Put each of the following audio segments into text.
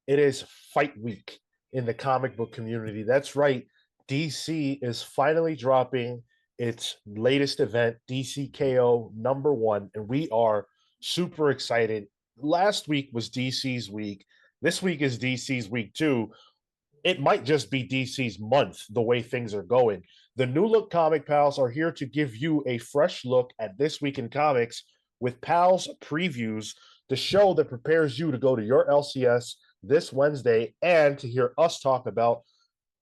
It is fight week in the comic book community. That's right. DC is finally dropping its latest event, DCKO #1, and we are super excited. Last week was DC's week. This week is DC's week too. It might just be DC's month, the way things are going. The New Look Comic Pals are here to give you a fresh look at this week in comics with Pals Previews, the show that prepares you to go to your LCS this Wednesday and to hear us talk about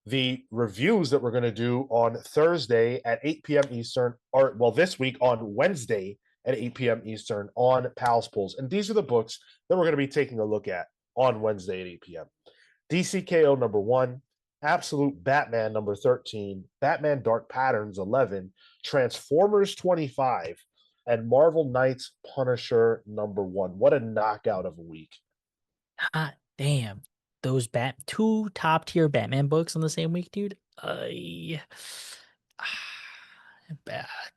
the reviews that we're going to do on Thursday at 8 p.m. Eastern, or well, this week on Wednesday at 8 p.m. Eastern on Pals Pulls. And these are the books that we're going to be taking a look at on Wednesday at 8 p.m. DCKO #1, Absolute Batman #13, Batman Dark Patterns 11, Transformers 25, and Marvel Knights Punisher #1. What a knockout of a week. Hot damn. Those two top tier Batman books in the same week, dude.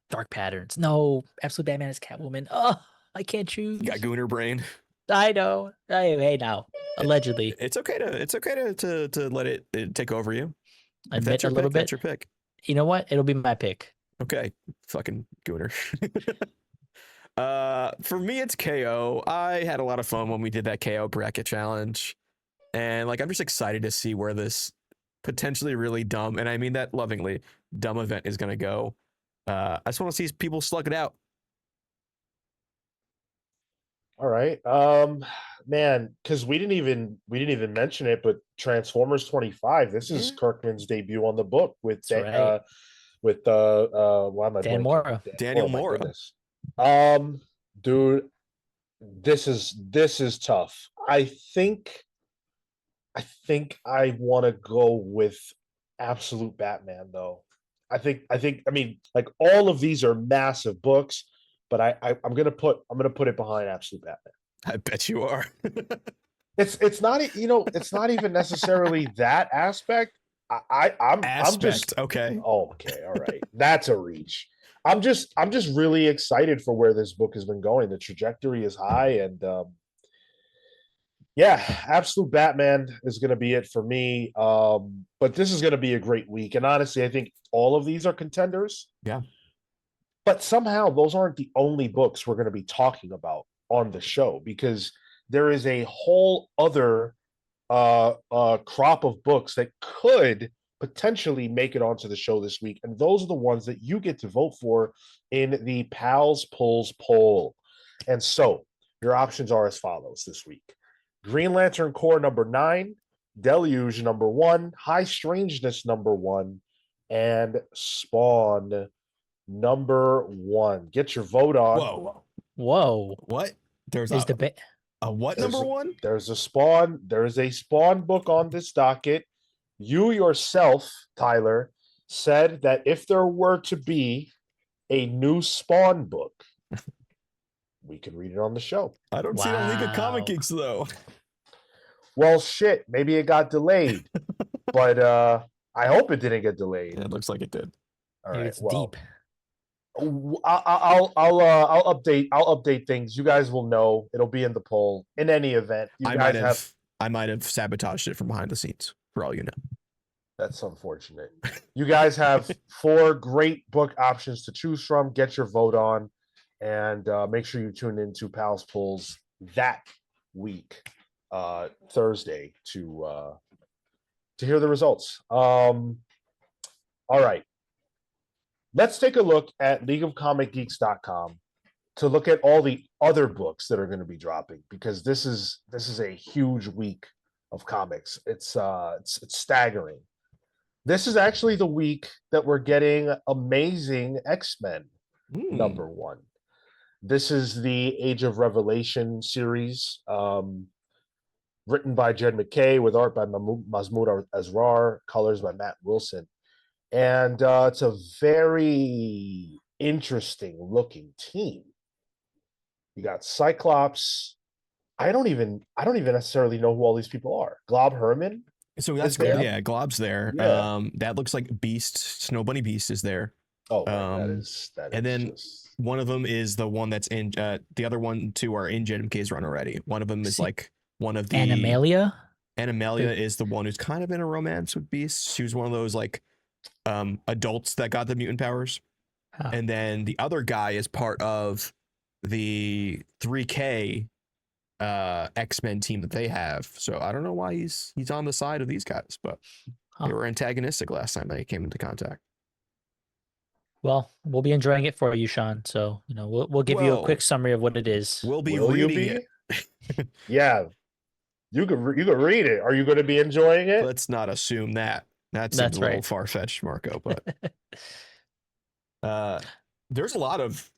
Dark Patterns. No, Absolute Batman is Catwoman. Oh, I can't choose. You got Gooner brain. I know. Hey, now. Allegedly. It's okay to let it take over you. Admit that's your a little pick, bit. That's your pick. You know what? It'll be my pick. Okay. Fucking Gooner. For me, it's KO. I had a lot of fun when we did that KO bracket challenge. And like, I'm just excited to see where this potentially really dumb, and I mean that lovingly, dumb event is going to go. I just want to see people slug it out. All right. Man, because we didn't even mention it, but Transformers 25. This is Kirkman's debut on the book with why am I Dan blanking? Mora. Daniel Mora. Dude, this is tough. I think I want to go with Absolute Batman though. I mean, like, all of these are massive books, but I'm gonna put it behind Absolute Batman. I bet you are. It's not it's not even necessarily that aspect. I'm just okay. Oh, okay, all right. That's a reach. I'm just really excited for where this book has been going. The trajectory is high, and yeah, Absolute Batman is going to be it for me. But this is going to be a great week, and honestly, I think all of these are contenders. Yeah. But somehow those aren't the only books we're going to be talking about on the show, because there is a whole other crop of books that could potentially make it onto the show this week, and those are the ones that you get to vote for in the Pals Polls poll. And so your options are as follows this week: Green Lantern Corps #9, Deluge #1, High Strangeness #1, and Spawn #1. Get your vote on. Whoa. What? There's a what #1? There's a Spawn. There is a Spawn book on this docket. You yourself, Tyler, said that if there were to be a new Spawn book, we could read it on the show. I don't see it on League of Comic Geeks though. Well, shit, maybe it got delayed, but I hope it didn't get delayed. Yeah, it looks like it did. All right, it's deep. I'll update things. You guys will know. It'll be in the poll. In any event, I might have sabotaged it from behind the scenes, for all you know. That's unfortunate. You guys have 4 great book options to choose from. Get your vote on, and make sure you tune into Pals Polls that week, Thursday, to hear the results. All right. Let's take a look at leagueofcomicgeeks.com to look at all the other books that are going to be dropping, because this is a huge week of comics. It's staggering. This is actually the week that we're getting Amazing X-Men #1. This is the Age of Revelation series, written by Jed McKay with art by Mahmoud Asrar, colors by Matt Wilson. And it's a very interesting looking team. You got Cyclops. I don't even necessarily know who all these people are. Glob Herman. So that's good. Yeah, Glob's there. Yeah. That looks like Beast. Snow Bunny Beast is there. Oh, that is. And then one of them is the one that's in. The other 2 are in Jed McKay's run already. One of them is like one of the Animalia. Animalia is the one who's kind of in a romance with Beast. She was one of those like adults that got the mutant powers. Oh. And then the other guy is part of the 3K X-Men team that they have. So I don't know why he's on the side of these guys, but Huh. they were antagonistic last time they came into contact. Well, we'll be enjoying it for you, Sean. So, we'll give you a quick summary of what it is. We'll be Will you reading be? it. Yeah, you could read it. Are you going to be enjoying it? Let's not assume that. That seems That's a little right. far-fetched, Marco, but there's a lot of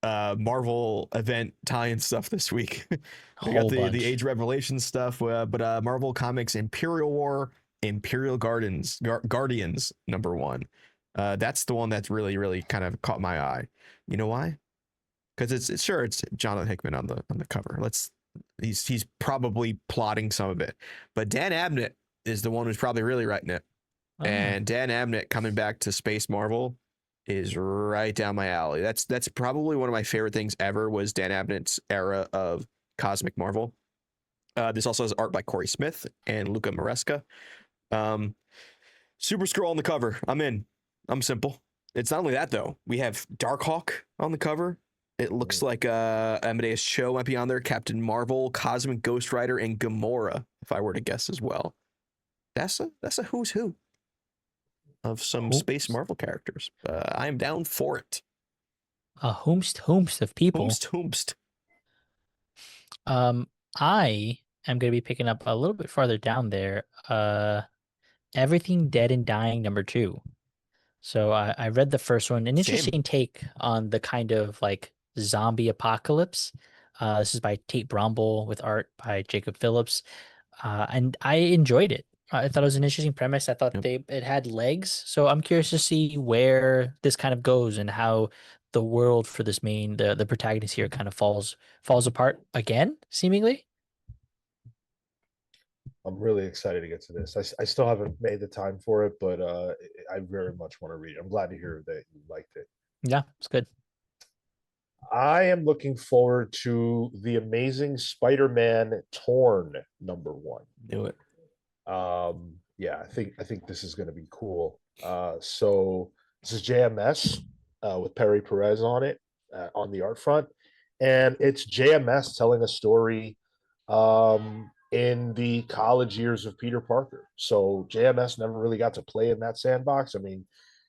Marvel event tie-in stuff this week. We got the Age of Revelation stuff, but Marvel Comics Imperial War, Imperial Guardians #1. That's the one that's really, really kind of caught my eye. You know why? Because it's Jonathan Hickman on the cover. He's probably plotting some of it, but Dan Abnett is the one who's probably really writing it. Oh. And Dan Abnett coming back to Space Marvel is right down my alley. That's probably one of my favorite things ever was Dan Abnett's era of Cosmic Marvel. This also has art by Corey Smith and Luca Maresca. Super Skrull on the cover. I'm in. I'm simple. It's not only that though. We have Darkhawk on the cover. It looks like Amadeus Cho might be on there. Captain Marvel, Cosmic Ghost Rider, and Gamora, if I were to guess as well. That's a who's who of some Space Marvel characters. I am down for it. A whomst of people. Whomst. I am going to be picking up a little bit farther down there. Everything Dead and Dying #2. So I read the first one. An interesting take on the kind of like zombie apocalypse. This is by Tate Bromble with art by Jacob Phillips. And I enjoyed it. I thought it was an interesting premise. I thought it had legs. So I'm curious to see where this kind of goes and how the world for this the protagonist here kind of falls apart again, seemingly. I'm really excited to get to this. I still haven't made the time for it, but I very much want to read it. I'm glad to hear that you liked it. Yeah, it's good. I am looking forward to the Amazing Spider-Man Torn #1. Do it. Yeah, I think this is going to be cool. So this is JMS with Perry Perez on it on the art front, and it's JMS telling a story in the college years of Peter Parker. So JMS never really got to play in that sandbox. I mean,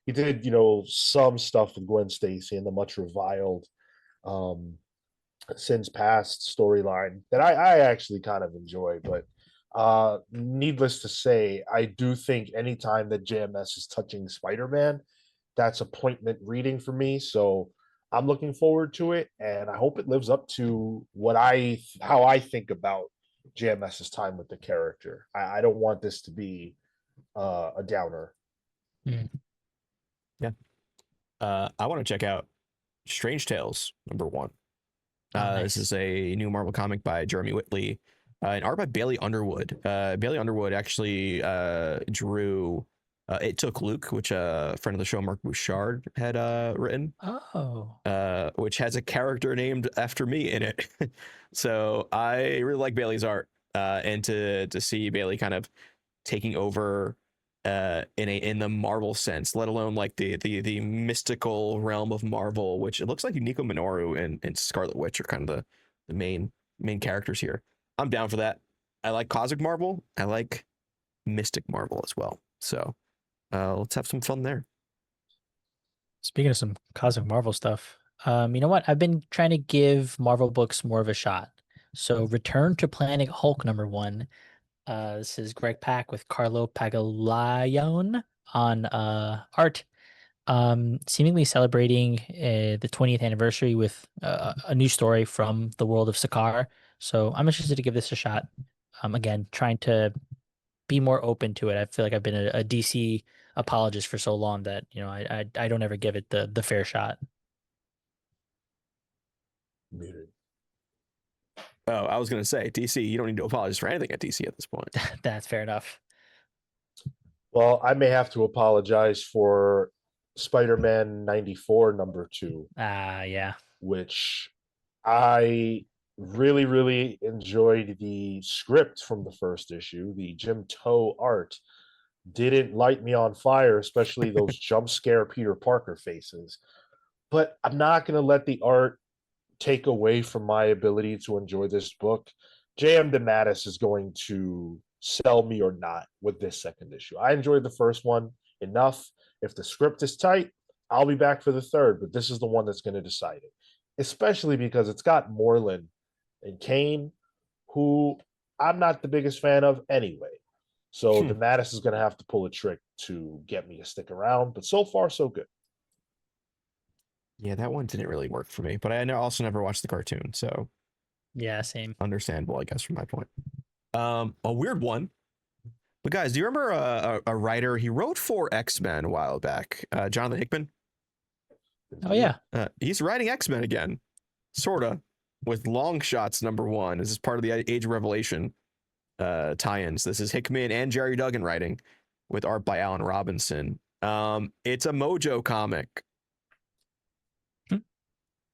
he did, some stuff with Gwen Stacy and the much reviled Sin's Past storyline that I actually kind of enjoy. But needless to say, I do think anytime that JMS is touching Spider-Man, that's appointment reading for me. So I'm looking forward to it, and I hope it lives up to how I think about JMS's time with the character. I don't want this to be a downer. Yeah. I want to check out Strange Tales #1. Nice. This is a new Marvel comic by Jeremy Whitley, and art by Bailey Underwood. Bailey Underwood actually drew It Took Luke, which a friend of the show, Mark Bouchard, had written. Oh. Which has a character named after me in it. So I really like Bailey's art, and to see Bailey kind of taking over in the Marvel sense, let alone like the mystical realm of Marvel, which it looks like Nico Minoru and Scarlet Witch are kind of the main characters here. I'm down for that. I like Cosmic Marvel. I like Mystic Marvel as well. So let's have some fun there. Speaking of some Cosmic Marvel stuff, you know what? I've been trying to give Marvel books more of a shot. So Return to Planet Hulk #1. This is Greg Pak with Carlo Pagulayan on art. Seemingly celebrating the 20th anniversary with a new story from the world of Sakaar. So I'm interested to give this a shot. Again, trying to be more open to it. I feel like I've been a DC apologist for so long that I don't ever give it the fair shot. Muted. Oh, I was gonna say DC. You don't need to apologize for anything at DC at this point. That's fair enough. Well, I may have to apologize for Spider-Man '94 #2. Yeah. Which I really, really enjoyed the script from the first issue. The Jim Toe art didn't light me on fire, especially those jump scare Peter Parker faces. But I'm not going to let the art take away from my ability to enjoy this book. J.M. DeMatteis is going to sell me or not with this second issue. I enjoyed the first one enough. If the script is tight, I'll be back for the third, but this is the one that's going to decide it, especially because it's got Moreland and Kane, who I'm not the biggest fan of anyway. So DeMatteis is going to have to pull a trick to get me to stick around, but so far, so good. Yeah, that one didn't really work for me, but I also never watched the cartoon, so Yeah, same. understandable, I guess, from my point. A weird one. But guys, do you remember a writer? He wrote for X-Men a while back, Jonathan Hickman. Oh yeah. He's writing X-Men again, sorta, with Long Shots #1. This is part of the Age of Revelation tie-ins. This is Hickman and Jerry Duggan writing, with art by Alan Robinson. It's a Mojo comic.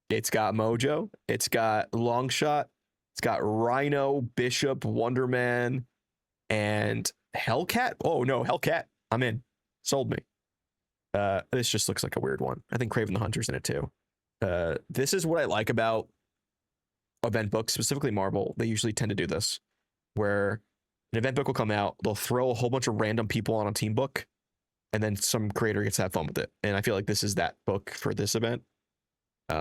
It's got Mojo. It's got Longshot. It's got Rhino, Bishop, Wonder Man, and Hellcat. Oh no, Hellcat! I'm in. Sold me. This just looks like a weird one. I think Kraven the Hunter's in it too. This is what I like about event books, specifically Marvel. They usually tend to do this, where an event book will come out, they'll throw a whole bunch of random people on a team book, and then some creator gets to have fun with it. And I feel like this is that book for this event.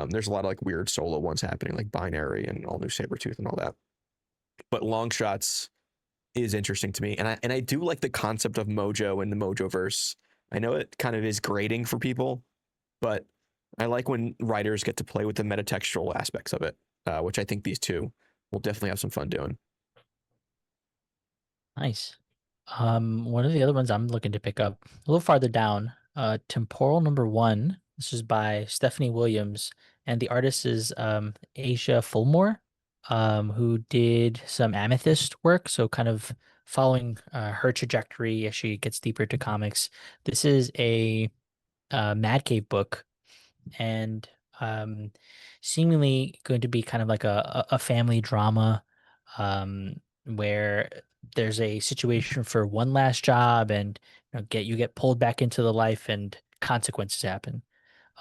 There's a lot of like weird solo ones happening, like Binary and All New Sabretooth and all that. But Long Shots is interesting to me, and I do like the concept of Mojo and the Mojoverse. I know it kind of is grating for people, but I like when writers get to play with the metatextual aspects of it, which I think these two will definitely have some fun doing. Nice. One of the other ones I'm looking to pick up a little farther down, Temporal #1. This is by Stephanie Williams, and the artist is Asia Fulmore, who did some Amethyst work, so kind of following her trajectory as she gets deeper into comics. This is a Mad Cave book, and seemingly going to be kind of like a family drama, where there's a situation for one last job, and you get pulled back into the life, and consequences happen.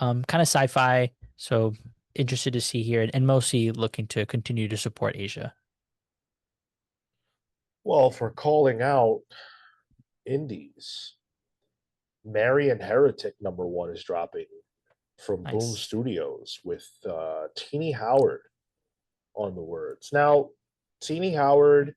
Kind of sci-fi, so interested to see here, and mostly looking to continue to support Asia. Well, for calling out indies, Marion Heretic #1 is dropping from Boom Nice. Studios with Teeny Howard on the words. Now, Teeny Howard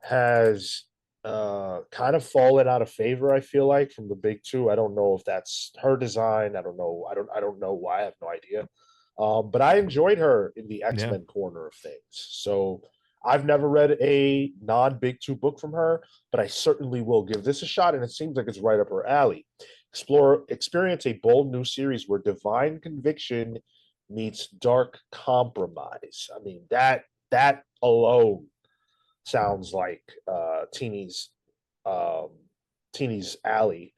has kind of fallen out of favor, I feel like, from the big two. I don't know if that's her design. I don't know. I don't know why. I have no idea. But I enjoyed her in the X-Men corner of things. So I've never read a non-big two book from her, but I certainly will give this a shot, and it seems like it's right up her alley. Experience a bold new series where divine conviction meets dark compromise. I mean, that alone sounds like Teeny's alley.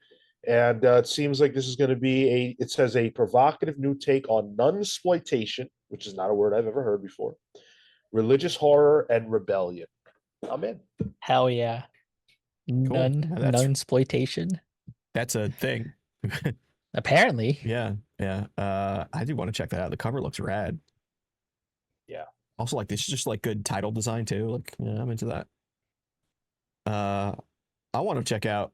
And it seems like this is going to be it says a provocative new take on nunsploitation, which is not a word I've ever heard before, religious horror, and rebellion. I'm in. Hell yeah. Cool. Nunsploitation. That's a thing. Apparently. Yeah. I do want to check that out. The cover looks rad. Yeah. Also, like, this is just like good title design too. Like, yeah, I'm into that. I want to check out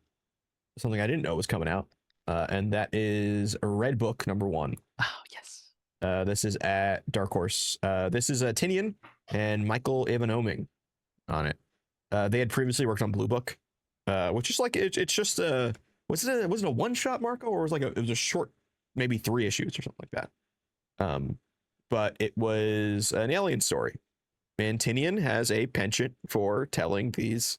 something I didn't know was coming out, and that is a Red Book #1. Oh yes. This is at Dark Horse. This is Tinian and Michael Ivanoming on it. They had previously worked on Blue Book, which is like it's just was it a one shot, Marco, or was it was a short, maybe 3 issues or something like that. But it was an alien story. And Tinian has a penchant for telling these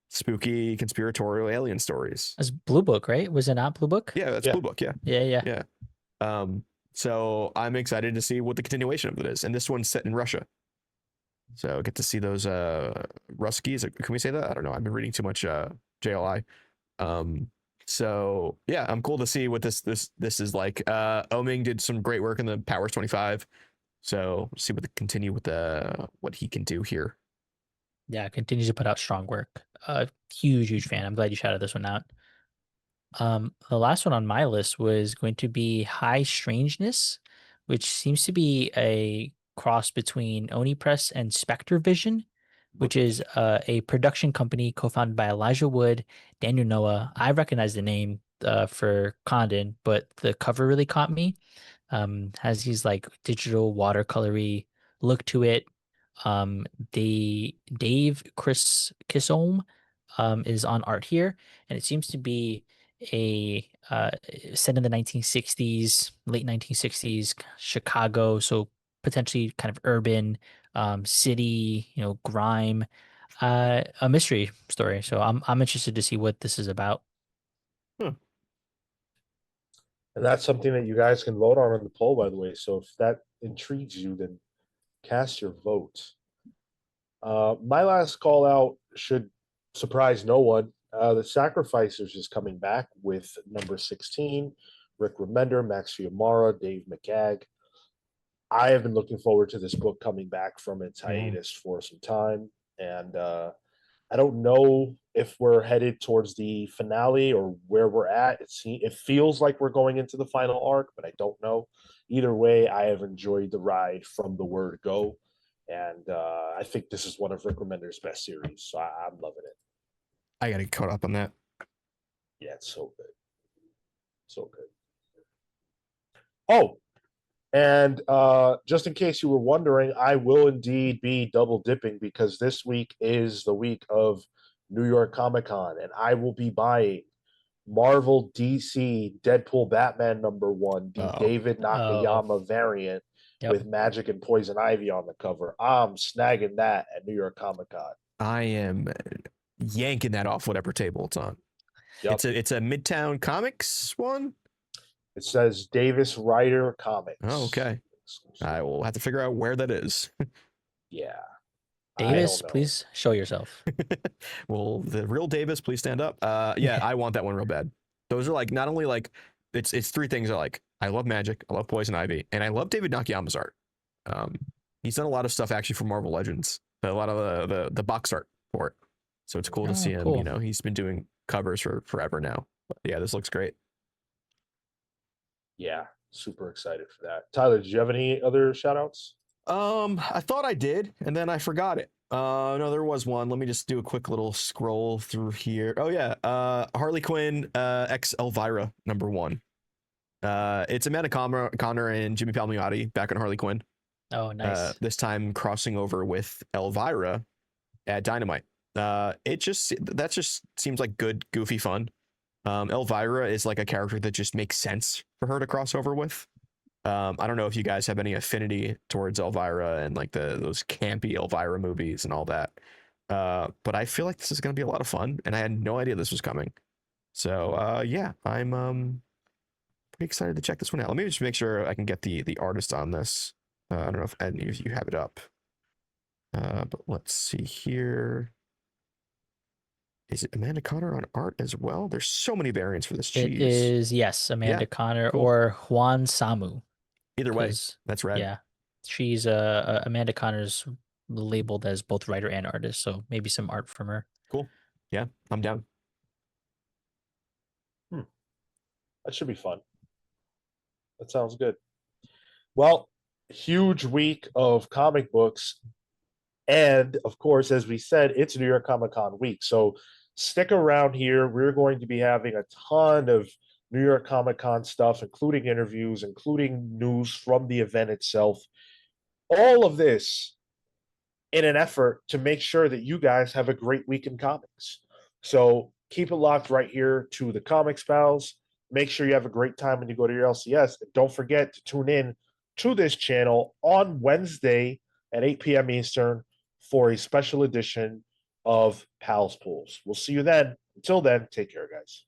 spooky conspiratorial alien stories. That's Blue Book, right? Was it not Blue Book? Yeah, that's Blue Book. Yeah. Yeah. So I'm excited to see what the continuation of it is. And this one's set in Russia. So I get to see those Ruskies. Can we say that? I don't know. I've been reading too much JLI. So yeah, I'm cool to see what this is like. Oming did some great work in the Powers 25 So see continue with what he can do here. Yeah, continues to put out strong work. Huge fan. I'm glad you shouted this one out. The last one on my list was going to be High Strangeness, which seems to be a cross between Oni Press and Spectre Vision, which is a production company co-founded by Elijah Wood, Daniel Noah. I recognize the name for Condon, but the cover really caught me. Has these like digital watercolory look to it. The Chris Kisholm is on art here, and it seems to be a set in the 1960s, late 1960s Chicago, so potentially kind of urban city, grime, a mystery story. So I'm interested to see what this is about. And that's something that you guys can vote on the poll, by the way. So if that intrigues you, then cast your vote. My last call out should surprise no one. The Sacrificers is coming back with number 16, Rick Remender, Max Fiumara, Dave McCagg. I have been looking forward to this book coming back from its hiatus for some time. And I don't know if we're headed towards the finale or where we're at. It feels like we're going into the final arc, but I don't know. Either way, I have enjoyed the ride from the word go. And I think this is one of Rick Remender's best series. So I'm loving it. I got to get caught up on that. Yeah, it's so good. So good. Oh, and just in case you were wondering, I will indeed be double dipping because this week is the week of New York Comic Con, and I will be buying Marvel DC Deadpool Batman #1, the David Nakayama variant with Magic and Poison Ivy on the cover. I'm snagging that at New York Comic Con. I am yanking that off whatever table it's on. Yep. It's a Midtown Comics one. It says Davis Writer Comics. Oh, okay. I will have to figure out where that is. Yeah. Davis, please show yourself. Well, the real Davis, please stand up. Yeah, I want that one real bad. Those are like not only like it's three things I like. I love Magic, I love Poison Ivy, and I love David Nakayama's art. He's done a lot of stuff actually for Marvel Legends, a lot of the box art for it. So it's cool to see him. Cool. You know, he's been doing covers for forever now. But yeah, this looks great. Yeah, super excited for that. Tyler, did you have any other shout outs? I thought I did, and then I forgot it. No, there was one. Let me just do a quick little scroll through here. Oh yeah, Harley Quinn X Elvira #1. It's Amanda Conner and Jimmy Palmiotti back on Harley Quinn. Oh, nice. This time crossing over with Elvira at Dynamite. That just seems like good, goofy fun. Elvira is like a character that just makes sense for her to cross over with. I don't know if you guys have any affinity towards Elvira and like those campy Elvira movies and all that. But I feel like this is going to be a lot of fun, and I had no idea this was coming. So yeah, I'm pretty excited to check this one out. Let me just make sure I can get the artist on this. I don't know if any of you have it up. But let's see here. Is it Amanda Conner on art as well? There's so many variants for this cheese. It is, yes, Amanda Conner or Juan Samu. Either way, that's right. Yeah, she's Amanda Conner's labeled as both writer and artist, so maybe some art from her. Cool. Yeah, I'm down. That should be fun. That sounds good. Well, huge week of comic books. And of course, as we said, it's New York Comic Con week. So stick around here. We're going to be having a ton of New York Comic Con stuff, including interviews, including news from the event itself. All of this in an effort to make sure that you guys have a great week in comics. So keep it locked right here to the Comics Pals. Make sure you have a great time when you go to your LCS. And don't forget to tune in to this channel on Wednesday at 8 p.m. Eastern for a special edition of Pals Pools. We'll see you then. Until then, take care, guys.